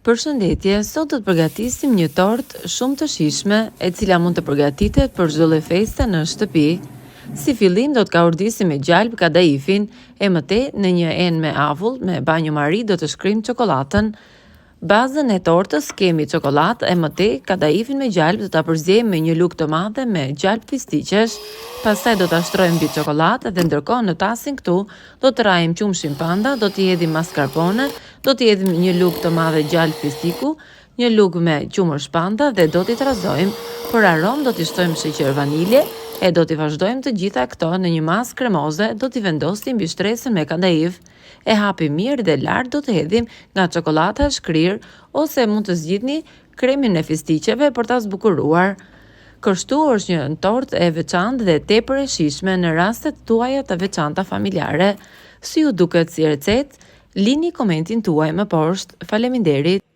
Përshëndetje, sot do të përgatisim një tortë shumë të shijshme, e cila mund të përgatitet për çdo lloj feste në shtëpi. Si fillim do të kaurdisim me gjalp kadaifin, e mëtej në një enë me avull, me banjo mari do të shkrim çokoladën. Bazën e tortës kemi çokoladë, e mëtej kadaifin me gjalp do ta përzjejmë me një lugë të madhe me gjalp fistiqesh. Pastaj do ta shtrojmë mbi çokoladë dhe ndërkohë në tasin këtu do të rrajmë qumshin panda, do t'i hedhim mascarpone, do t'i hedhim një lugë të madhe gjalp fistiku, një lugë me qumësh panda dhe do t'i trazojmë. Për aromë do t'i shtojmë sheqer vanilje e do t'i vazhdojmë të gjitha këto në një masë kremoze, do t'i vendosim mbi shtresën me kadaif. E hapim mirë dhe lart do të hedhim nga çokolada e shkrirë ose mund të zgjidhni kremin e fistiqeve për ta zbukuruar. Kështu është një tortë e veçantë dhe tepër e shijshme në rastet tuaja të veçanta familjare. Si ju duket si recetë? Lini komentin tuaj më poshtë. Faleminderit.